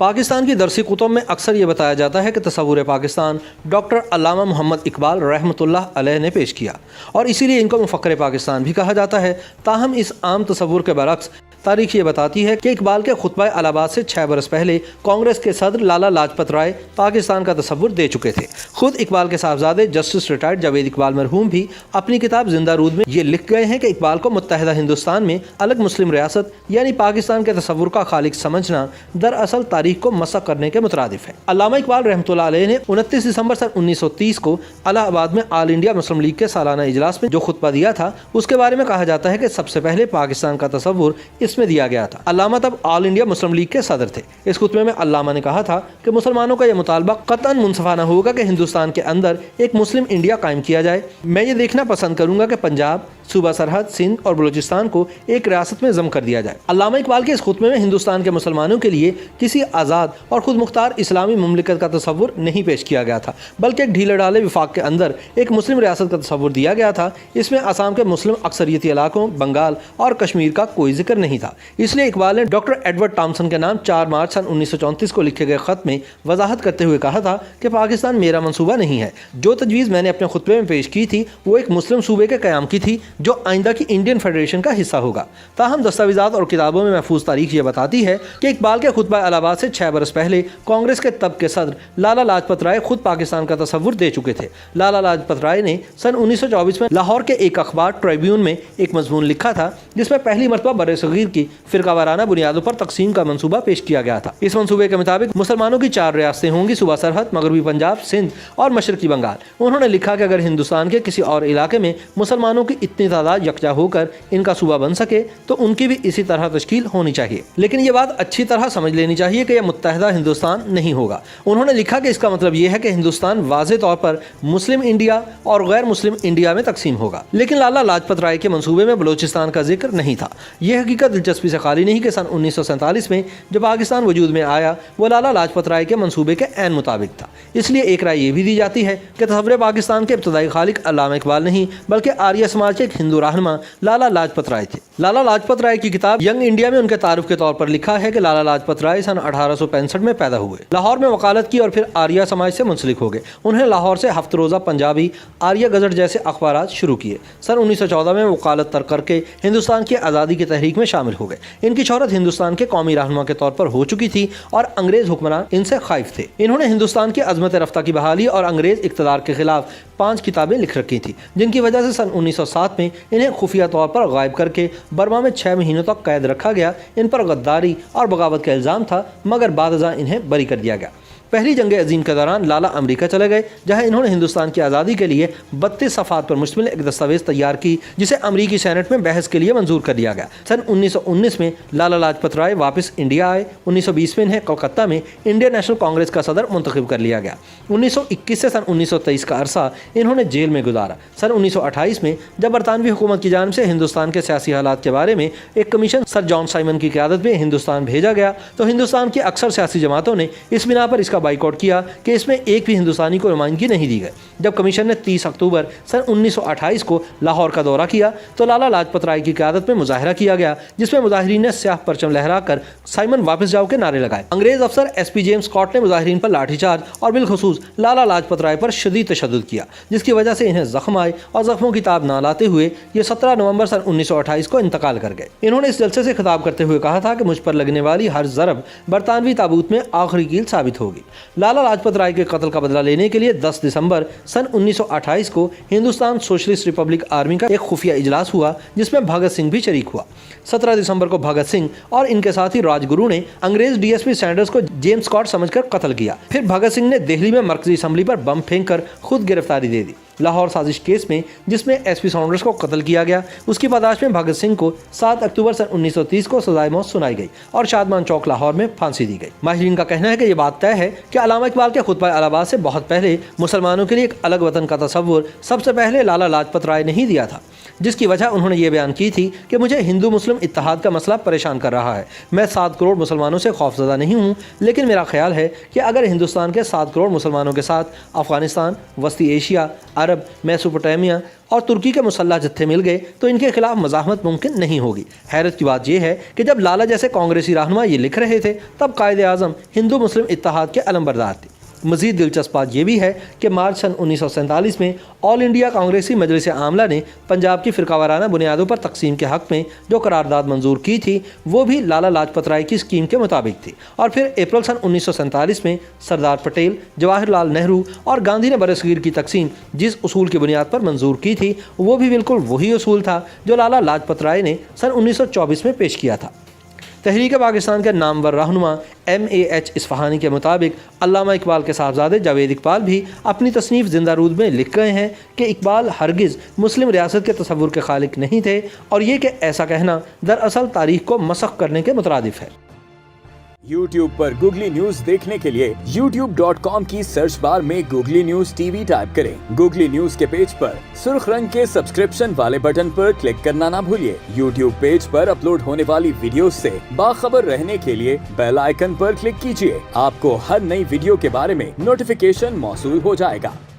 پاکستان کی درسی کتب میں اکثر یہ بتایا جاتا ہے کہ تصور پاکستان ڈاکٹر علامہ محمد اقبال رحمۃ اللہ علیہ نے پیش کیا اور اسی لیے ان کو مفکر پاکستان بھی کہا جاتا ہے۔ تاہم اس عام تصور کے برعکس تاریخ یہ بتاتی ہے کہ اقبال کے خطبہ الہ آباد سے 6 برس پہلے کانگریس کے صدر لالا لاجپت رائے پاکستان کا تصور دے چکے تھے۔ خود اقبال کے صاحبزادے جسٹس ریٹائرڈ جاوید اقبال مرحوم بھی اپنی کتاب زندہ رود میں یہ لکھ گئے ہیں کہ اقبال کو متحدہ ہندوستان میں الگ مسلم ریاست یعنی پاکستان کے تصور کا خالق سمجھنا دراصل تاریخ کو مسخ کرنے کے مترادف ہے۔ علامہ اقبال رحمۃ اللہ علیہ نے 29 دسمبر سن 1930 کو الہ آباد میں آل انڈیا مسلم لیگ کے سالانہ اجلاس میں جو خطبہ دیا تھا اس کے بارے میں کہا جاتا ہے کہ سب سے پہلے پاکستان کا تصور اس میں دیا گیا تھا۔ علامہ تب آل انڈیا مسلم لیگ کے صدر تھے۔ اس خطبے میں علامہ نے کہا تھا کہ مسلمانوں کا یہ مطالبہ قطعاً منصفانہ ہوگا کہ ہندوستان کے اندر ایک مسلم انڈیا قائم کیا جائے۔ میں یہ دیکھنا پسند کروں گا کہ پنجاب، صوبہ سرحد، سندھ اور بلوچستان کو ایک ریاست میں ضم کر دیا جائے۔ علامہ اقبال کے اس خطبے میں ہندوستان کے مسلمانوں کے لیے کسی آزاد اور خود مختار اسلامی مملکت کا تصور نہیں پیش کیا گیا تھا، بلکہ ایک ڈھیلے ڈالے وفاق کے اندر ایک مسلم ریاست کا تصور دیا گیا تھا۔ اس میں آسام کے مسلم اکثریتی علاقوں، بنگال اور کشمیر کا کوئی ذکر نہیں تھا۔ اس لیے اقبال نے ڈاکٹر ایڈورڈ ٹامسن کے نام 4 مارچ سن 1934 کو لکھے گئے خط میں وضاحت کرتے ہوئے کہا تھا کہ پاکستان میرا منصوبہ نہیں ہے۔ جو تجویز میں نے اپنے خطبے میں پیش کی تھی وہ ایک مسلم صوبے کے قیام کی تھی جو آئندہ کی انڈین فیڈریشن کا حصہ ہوگا۔ تاہم دستاویزات اور کتابوں میں محفوظ تاریخ یہ بتاتی ہے کہ اقبال کے خطبہ الہ آباد سے 6 برس پہلے کانگریس کے تب کے صدر لالا لاجپت رائے خود پاکستان کا تصور دے چکے تھے۔ لالا لاجپت رائے نے سن 1924 میں لاہور کے ایک اخبار ٹریبیون میں ایک مضمون لکھا تھا جس میں پہلی مرتبہ برصغیر کی فرقہ وارانہ بنیادوں پر تقسیم کا منصوبہ پیش کیا گیا تھا۔ اس منصوبے کے مطابق مسلمانوں کی 4 ریاستیں ہوں گی: صوبہ سرحد، مغربی پنجاب، سندھ اور مشرقی بنگال۔ انہوں نے لکھا کہ اگر ہندوستان کے کسی اور علاقے میں مسلمانوں کی اتنی تعداد یکجا ہو کر ان کا صوبہ بن سکے تو ان کی بھی اسی طرح تشکیل ہونی چاہیے، لیکن یہ بات اچھی طرح سمجھ لینی چاہیے کہ یہ متحدہ ہندوستان نہیں ہوگا۔ انہوں نے لکھا کہ اس کا مطلب یہ ہے کہ ہندوستان واضح طور پر مسلم انڈیا اور غیر مسلم انڈیا میں تقسیم ہوگا، لیکن لالا لاجپت رائے کے منصوبے میں بلوچستان کا ذکر نہیں تھا۔ یہ حقیقت دلچسپی سے خالی نہیں کہ سن 1947 میں جب پاکستان وجود میں آیا وہ لالا لاجپت رائے کے منصوبے کے عین مطابق تھا۔ اس لیے ایک رائے یہ بھی دی جاتی ہے کہ تصور پاکستان کے ابتدائی خالق علامہ اقبال نہیں بلکہ آریہ سماج کے ایک ہندو رہنما لالا لاجپت رائے تھے۔ لالا لاجپت رائے کی کتاب ینگ انڈیا میں ان کے تعارف کے طور پر لکھا ہے کہ لالا لاجپت رائے سن 1865 میں پیدا ہوئے، لاہور میں وکالت کی اور پھر آریہ سماج سے منسلک ہو گئے۔ انہیں لاہور سے ہفت روزہ پنجابی، آریہ گزٹ جیسے اخبارات شروع کیے۔ سن 1914 میں وکالت ترک کر کے ہندوستان کی آزادی کی تحریک میں شامل ہو گئے۔ ان کی شہرت ہندوستان کے قومی رہنما کے طور پر ہو چکی تھی اور انگریز حکمران ان سے خائف تھے۔ انہوں نے ہندوستان کی عظمت رفتہ کی بحالی اور انگریز اقتدار کے خلاف 5 کتابیں لکھ رکھی تھیں جن کی وجہ سے سن 1907 میں انہیں خفیہ طور پر غائب کر کے برما میں 6 مہینوں تک قید رکھا گیا۔ ان پر غداری اور بغاوت کا الزام تھا مگر بعد ازاں انہیں بری کر دیا گیا۔ پہلی جنگ عظیم کے دوران لالا امریکہ چلے گئے جہاں انہوں نے ہندوستان کی آزادی کے لیے 32 صفحات پر مشتمل ایک دستاویز تیار کی جسے امریکی سینٹ میں بحث کے لیے منظور کر لیا گیا۔ سن 1919 میں لالا لاجپت رائے واپس انڈیا آئے۔ 1920 میں انہیں کلکتہ میں انڈین نیشنل کانگریس کا صدر منتخب کر لیا گیا۔ 1921 سے سن 1923 کا عرصہ انہوں نے جیل میں گزارا۔ سن 1928 میں جب برطانوی حکومت کی جانب سے ہندوستان کے سیاسی حالات کے بارے میں ایک کمیشن سر جان سائمن کی قیادت میں ہندوستان بھیجا گیا تو ہندوستان کی اکثر سیاسی جماعتوں نے اس بنا پر اس کا بائیکاٹ کیا کہ اس میں ایک بھی ہندوستانی کو نمائندگی نہیں دی گئی۔ جب کمیشن نے 30 اکتوبر سن 1928 کو لاہور کا دورہ کیا تو لالا لاجپت رائے کی قیادت میں مظاہرہ کیا گیا جس میں مظاہرین نے سیاہ پرچم لہرا کر سائمن واپس جاؤ کے نعرے لگائے۔ انگریز افسر ایس پی جیمز اسکاٹ نے مظاہرین پر لاٹھی چارج اور بالخصوص لالا لاجپت رائے پر شدید تشدد کیا جس کی وجہ سے انہیں زخم آئے اور زخموں کی تاب نہ لاتے ہوئے یہ 17 نومبر سن 1928 کو انتقال کر گئے۔ انہوں نے اس جلسے سے خطاب کرتے ہوئے کہا تھا کہ مجھ پر لگنے والی ہر ضرب برطانوی تابوت میں آخری کیل ثابت ہوگی۔ لالا لاجپت رائے کے قتل کا بدلہ لینے کے لیے 10 دسمبر سن 1928 کو ہندوستان سوشلسٹ ریپبلک آرمی کا ایک خفیہ اجلاس ہوا جس میں بھگت سنگھ بھی شریک ہوا۔ 17 دسمبر کو بھگت سنگھ اور ان کے ساتھی راج گرو نے انگریز ڈی ایس پی سینڈرز کو جیمز اسکاٹ سمجھ کر قتل کیا۔ پھر بھگت سنگھ نے دہلی میں مرکزی اسمبلی پر بم پھینک کر خود گرفتاری دے دی۔ لاہور سازش کیس میں جس میں ایس پی ساؤنڈرز کو قتل کیا گیا اس کی پاداش میں بھگت سنگھ کو 7 اکتوبر سن 1930 کو سزائے موت سنائی گئی اور شادمان چوک لاہور میں پھانسی دی گئی۔ ماہرین کا کہنا ہے کہ یہ بات طے ہے کہ علامہ اقبال کے خطبہ الہ آباد سے بہت پہلے مسلمانوں کے لیے ایک الگ وطن کا تصور سب سے پہلے لالا لاجپت رائے نے ہی دیا تھا، جس کی وجہ انہوں نے یہ بیان کی تھی کہ مجھے ہندو مسلم اتحاد کا مسئلہ پریشان کر رہا ہے۔ میں 7 کروڑ مسلمانوں سے خوفزدہ نہیں ہوں، لیکن میرا خیال ہے کہ اگر ہندوستان کے 7 کروڑ مسلمانوں کے ساتھ افغانستان، وسطی ایشیا، عرب عرب، میسوپوٹیمیا اور ترکی کے مسلح جتھے مل گئے تو ان کے خلاف مزاحمت ممکن نہیں ہوگی۔ حیرت کی بات یہ ہے کہ جب لالا جیسے کانگریسی رہنما یہ لکھ رہے تھے تب قائد اعظم ہندو مسلم اتحاد کے علمبردار تھے۔ مزید دلچسپ بات یہ بھی ہے کہ مارچ سن 1947 میں آل انڈیا کانگریسی مجلس عاملہ نے پنجاب کی فرقہ وارانہ بنیادوں پر تقسیم کے حق میں جو قرارداد منظور کی تھی وہ بھی لالا لاجپت رائے کی اسکیم کے مطابق تھی، اور پھر اپریل سن 1947 میں سردار پٹیل، جواہر لال نہرو اور گاندھی نے برصغیر کی تقسیم جس اصول کی بنیاد پر منظور کی تھی وہ بھی بالکل وہی اصول تھا جو لالا لاجپت رائے نے سن 1924 میں پیش کیا تھا۔ تحریک پاکستان کے نامور رہنما M.A.H. اصفہانی کے مطابق علامہ اقبال کے صاحبزادے جاوید اقبال بھی اپنی تصنیف زندہ رود میں لکھ گئے ہیں کہ اقبال ہرگز مسلم ریاست کے تصور کے خالق نہیں تھے، اور یہ کہ ایسا کہنا دراصل تاریخ کو مسخ کرنے کے مترادف ہے۔ YouTube پر گوگلی نیوز دیکھنے کے لیے youtube.com کی سرچ بار میں googly news T V type کریں۔ گوگلی نیوز کے پیج پر سرخ رنگ کے سبسکرپشن والے بٹن پر کلک کرنا نہ بھولیے۔ YouTube پیج پر اپلوڈ ہونے والی ویڈیوز سے باخبر رہنے کے لیے بیل آئیکن پر کلک کیجیے۔ آپ کو ہر نئی ویڈیو کے بارے میں نوٹیفیکیشن موصول ہو جائے گا۔